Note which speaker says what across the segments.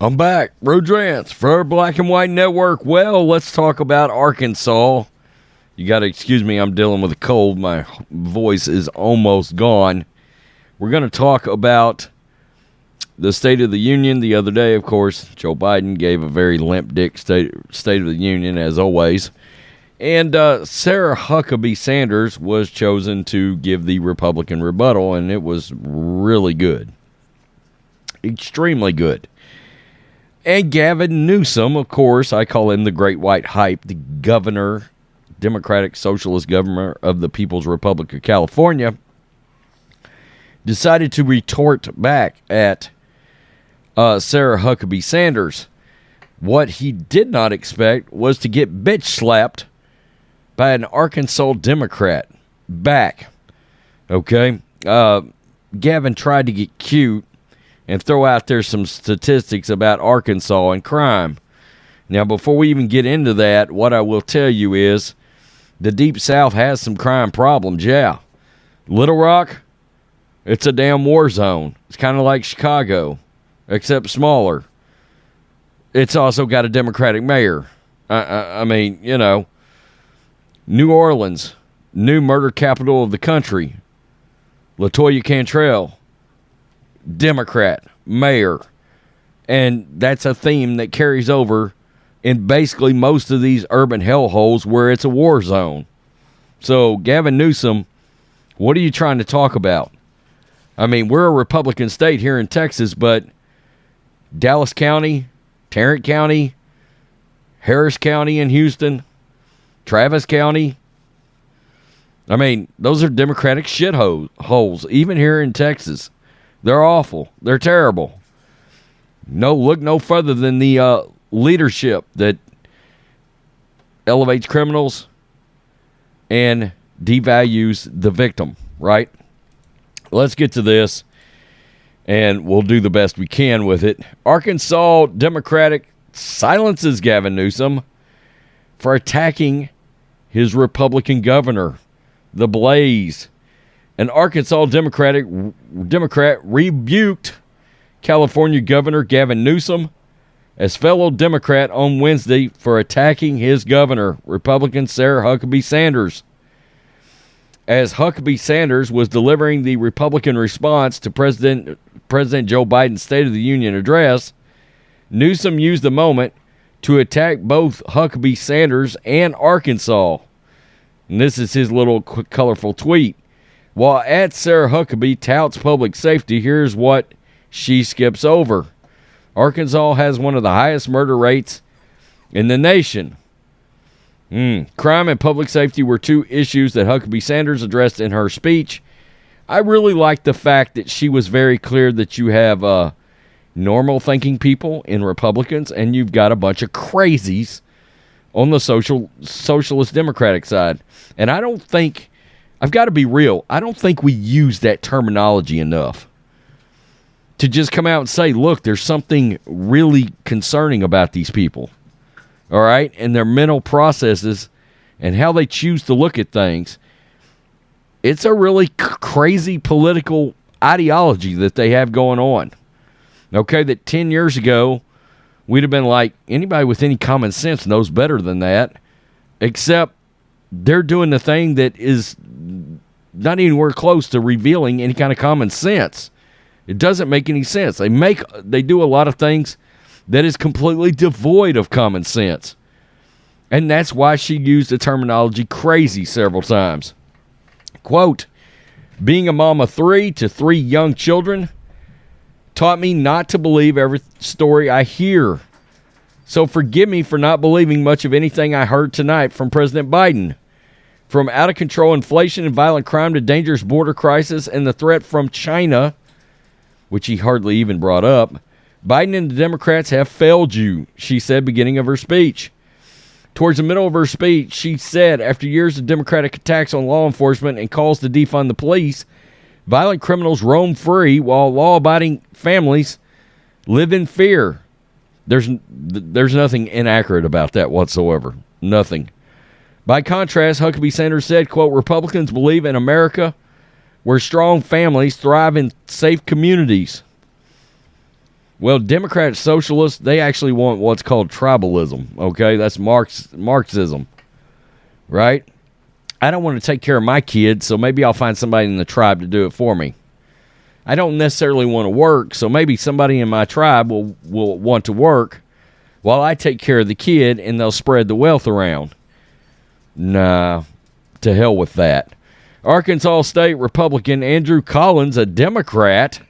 Speaker 1: I'm back. Rodrance for Black and White Network. Well, let's talk about Arkansas. You got to excuse me, I'm dealing with a cold. My voice is almost gone. We're going to talk about the State of the Union. The other day, of course, Joe Biden gave a very limp dick State of the Union, as always. And Sarah Huckabee Sanders was chosen to give the Republican rebuttal, and it was really good. Extremely good. And Gavin Newsom, of course, I call him the Great White Hype, the governor, Democratic Socialist governor of the People's Republic of California, decided to retort back at Sarah Huckabee Sanders. What he did not expect was to get bitch slapped by an Arkansas Democrat back. Okay? Gavin tried to get cute and throw out there some statistics about Arkansas and crime. Now, before we even get into that, what I will tell you is the Deep South has some crime problems, yeah. Little Rock, it's a damn war zone. It's kind of like Chicago, except smaller. It's also got a Democratic mayor. I mean, you know, New Orleans, new murder capital of the country. LaToya Cantrell, Democrat, mayor. And that's a theme that carries over in basically most of these urban hellholes where it's a war zone. So, Gavin Newsom, what are you trying to talk about? I mean, we're a Republican state here in Texas, but Dallas County, Tarrant County, Harris County in Houston, Travis County, I mean, those are Democratic shitholes, even here in Texas. They're awful. They're terrible. Look no further than the leadership that elevates criminals and devalues the victim, right? Let's get to this, and we'll do the best we can with it. Arkansas Democratic silences Gavin Newsom for attacking his Republican governor, the Blaze. An Arkansas Democrat rebuked California Governor Gavin Newsom as fellow Democrat on Wednesday for attacking his governor, Republican Sarah Huckabee Sanders. As Huckabee Sanders was delivering the Republican response to President Joe Biden's State of the Union address, Newsom used the moment to attack both Huckabee Sanders and Arkansas. And this is his little colorful tweet. While at Sarah Huckabee touts public safety, here's what she skips over. Arkansas has one of the highest murder rates in the nation. Crime and public safety were two issues that Huckabee Sanders addressed in her speech. I really like the fact that she was very clear that you have normal thinking people in Republicans and you've got a bunch of crazies on the socialist Democratic side. And I don't think, I've got to be real, I don't think we use that terminology enough to just come out and say, look, there's something really concerning about these people, all right, and their mental processes and how they choose to look at things. It's a really crazy political ideology that they have going on, okay, that 10 years ago, we'd have been like, anybody with any common sense knows better than that, except they're doing the thing that is not anywhere close to revealing any kind of common sense. It doesn't make any sense. They do a lot of things that is completely devoid of common sense. And that's why she used the terminology crazy several times. Quote, being a mom of 3 to 3 young children taught me not to believe every story I hear. So forgive me for not believing much of anything I heard tonight from President Biden. From out-of-control inflation and violent crime to dangerous border crisis and the threat from China, which he hardly even brought up, Biden and the Democrats have failed you, she said, beginning of her speech. Towards the middle of her speech, she said, after years of Democratic attacks on law enforcement and calls to defund the police, violent criminals roam free while law-abiding families live in fear. There's nothing inaccurate about that whatsoever. Nothing. By contrast, Huckabee Sanders said, quote, Republicans believe in America where strong families thrive in safe communities. Well, Democrat socialists, they actually want what's called tribalism, okay? That's Marxism, right? I don't want to take care of my kids, so maybe I'll find somebody in the tribe to do it for me. I don't necessarily want to work, so maybe somebody in my tribe will want to work while I take care of the kid, and they'll spread the wealth around. Nah, to hell with that. Arkansas State Republican Andrew Collins, a Democrat,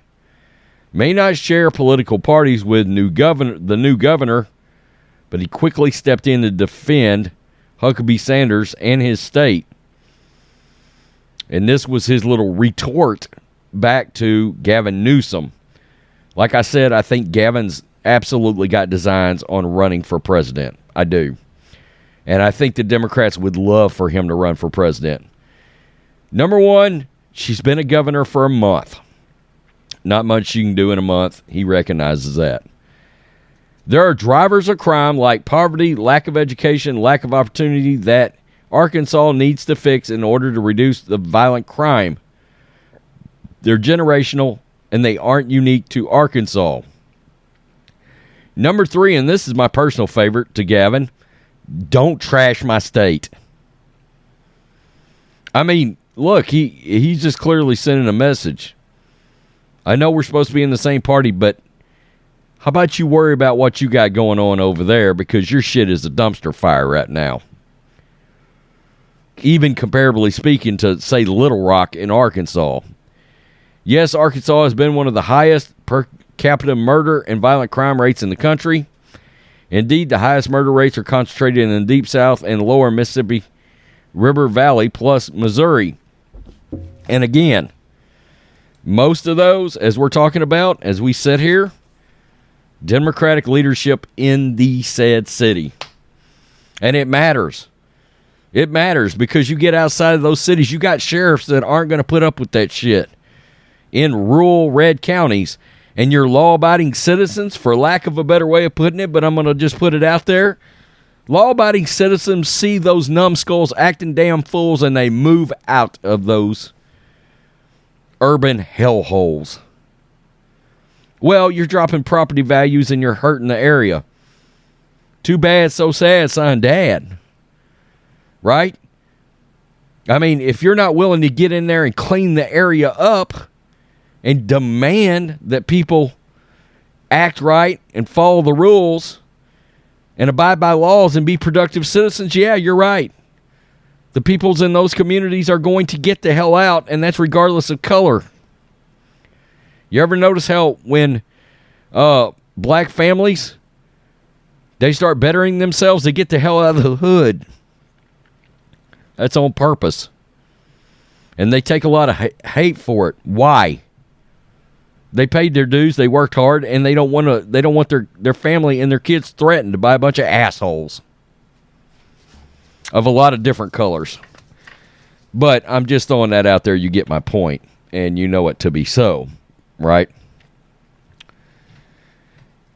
Speaker 1: may not share political parties with the new governor, but he quickly stepped in to defend Huckabee Sanders and his state. And this was his little retort back to Gavin Newsom. Like I said, I think Gavin's absolutely got designs on running for president. I do. And I think the Democrats would love for him to run for president. Number one, she's been a governor for a month. Not much she can do in a month. He recognizes that. There are drivers of crime like poverty, lack of education, lack of opportunity that Arkansas needs to fix in order to reduce the violent crime. They're generational, and they aren't unique to Arkansas. Number three, and this is my personal favorite to Gavin, don't trash my state. I mean, look, he's just clearly sending a message. I know we're supposed to be in the same party, but how about you worry about what you got going on over there, because your shit is a dumpster fire right now. Even comparably speaking to, say, Little Rock in Arkansas. Yes, Arkansas has been one of the highest per capita murder and violent crime rates in the country. Indeed, the highest murder rates are concentrated in the Deep South and lower Mississippi River Valley plus Missouri. And again, most of those, as we're talking about, as we sit here, Democratic leadership in the said city. And it matters. It matters because you get outside of those cities, you got sheriffs that aren't going to put up with that shit in rural red counties. And your law-abiding citizens, for lack of a better way of putting it, but I'm going to just put it out there, law-abiding citizens see those numbskulls acting damn fools, and they move out of those urban hellholes. Well, you're dropping property values and you're hurting the area. Too bad, so sad, son, dad. Right? I mean, if you're not willing to get in there and clean the area up and demand that people act right and follow the rules and abide by laws and be productive citizens, yeah, you're right. The peoples in those communities are going to get the hell out, and that's regardless of color. You ever notice how when black families, they start bettering themselves, they get the hell out of the hood? That's on purpose. And they take a lot of hate for it. Why? They paid their dues, they worked hard, and they don't want their family and their kids threatened by a bunch of assholes of a lot of different colors. But I'm just throwing that out there. You get my point, and you know it to be so, right?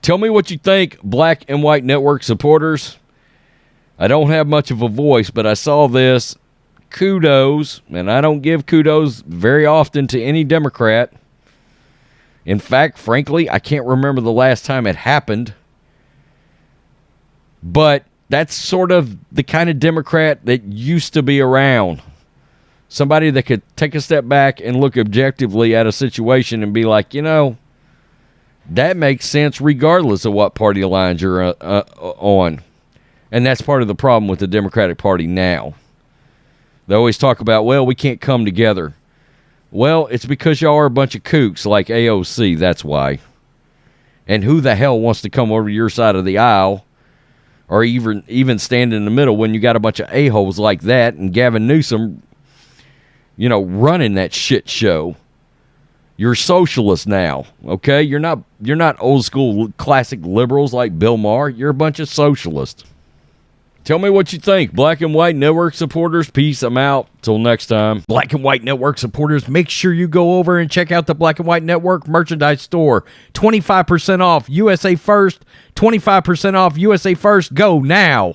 Speaker 1: Tell me what you think, Black and White Network supporters. I don't have much of a voice, but I saw this. Kudos, and I don't give kudos very often to any Democrat. In fact, frankly, I can't remember the last time it happened. But that's sort of the kind of Democrat that used to be around. Somebody that could take a step back and look objectively at a situation and be like, you know, that makes sense regardless of what party lines you're on. And that's part of the problem with the Democratic Party now. They always talk about, well, we can't come together. Well, it's because y'all are a bunch of kooks like AOC, that's why. And who the hell wants to come over to your side of the aisle or even stand in the middle when you got a bunch of a-holes like that and Gavin Newsom, you know, running that shit show? You're socialist now, okay? You're not old school classic liberals like Bill Maher. You're a bunch of socialists. Tell me what you think. Black and White Network supporters, peace. I'm out. Till next time. Black and White Network supporters, make sure you go over and check out the Black and White Network merchandise store. 25% off USA First. 25% off USA First. Go now.